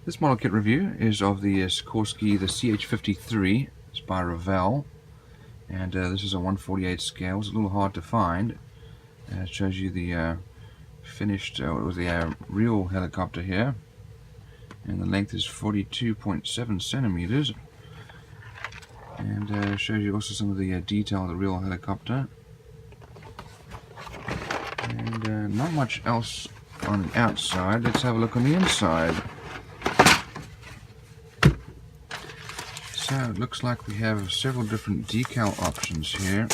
This model kit review is of the Sikorsky, the CH-53. It's by Revell, and this is a 1/48 scale. It's a little hard to find. It shows you the finished, it was the real helicopter here, and the length is 42.7 centimeters. And shows you also some of the detail of the real helicopter. And not much else on the outside. Let's have a look on the inside. So it looks like we have several different decal options here,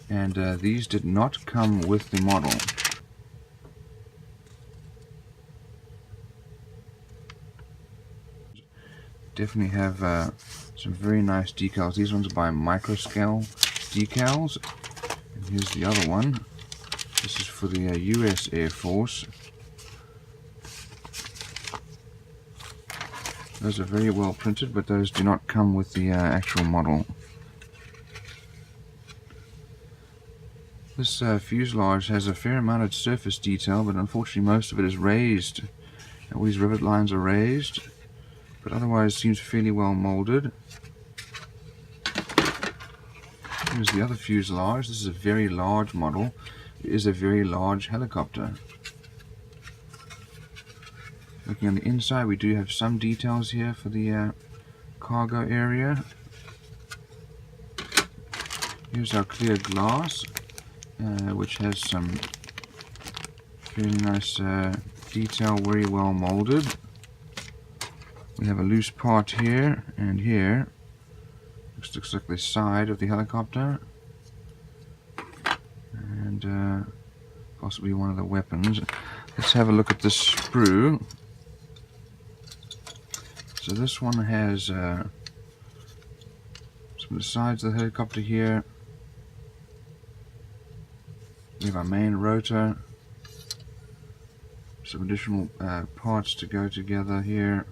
and these did not come with the model. Definitely have some very nice decals. These ones are by Microscale Decals, and here's the other one. This is for the US Air Force. Those are very well printed, but those do not come with the actual model. This fuselage has a fair amount of surface detail, but unfortunately most of it is raised. All these rivet lines are raised, but otherwise seems fairly well molded. Here's the other fuselage. This is a very large model. It is a very large helicopter. Looking on the inside, we do have some details here for the cargo area. Here's our clear glass, which has some very nice detail, very well molded. We have a loose part here and here. Looks like the side of the helicopter, and possibly one of the weapons. Let's have a look at this sprue. So this one has some of the sides of the helicopter here. We have our main rotor, some additional parts to go together here,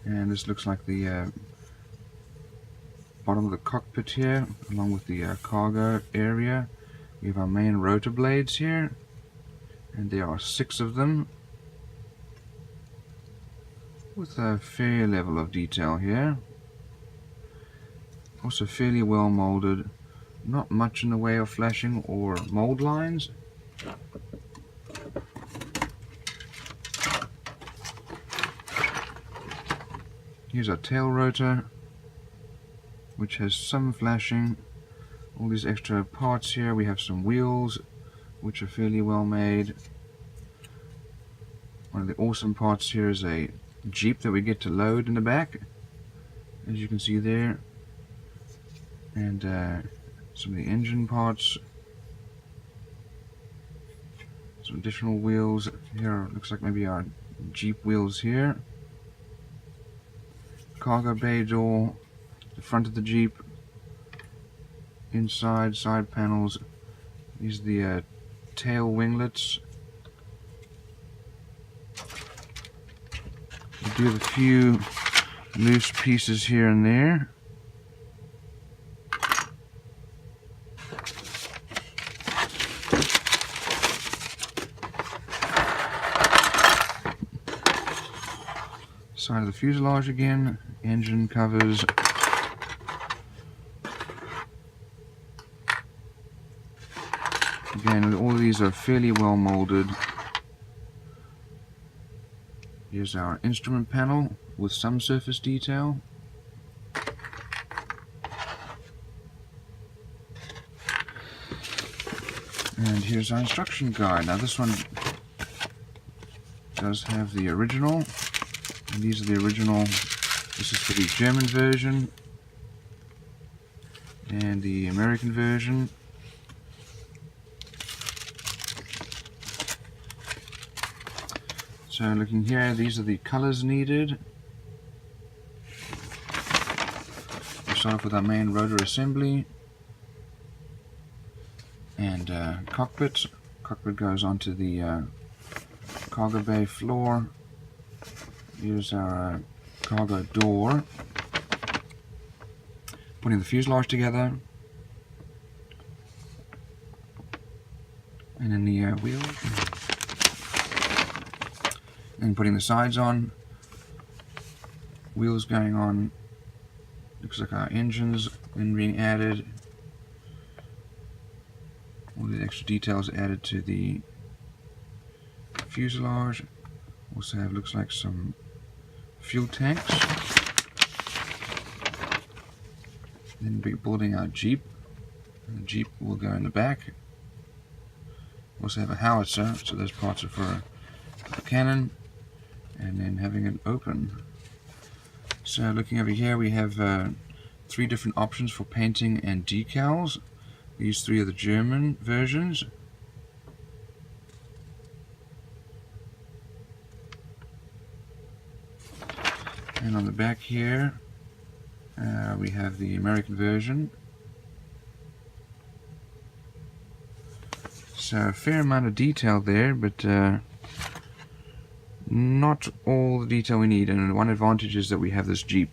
and this looks like the bottom of the cockpit here, along with the cargo area. We have our main rotor blades here, and there are 6 of them, with a fair level of detail here. Also fairly well molded, not much in the way of flashing or mold lines. Here's our tail rotor, which has some flashing. All these extra parts here. We have some wheels, which are fairly well made. One of the awesome parts here is a Jeep that we get to load in the back, as you can see there, and some of the engine parts, some additional wheels here. Looks like maybe our Jeep wheels here. Cargo bay door, the front of the Jeep, inside side panels. These are the tail winglets. We do have a few loose pieces here and there. Side of the fuselage again, engine covers. Again, all of these are fairly well molded. Here's our instrument panel with some surface detail. And here's our instruction guide. Now this one does have the original, and these are the original. This is for the German version and the American version. So looking here, these are the colors needed. We start off with our main rotor assembly and cockpit. Cockpit goes onto the cargo bay floor. Here's our cargo door. Putting the fuselage together. And then the wheel. Then putting the sides on, wheels going on, looks like our engines then being added, all the extra details added to the fuselage. Also have, looks like, some fuel tanks. Then we're building our Jeep, and the Jeep will go in the back. Also have a howitzer, so those parts are for a cannon, and then having it open. So looking over here, we have 3 different options for painting and decals. These 3 are the German versions. And on the back here, we have the American version. So a fair amount of detail there, but not all the detail we need. And one advantage is that we have this Jeep.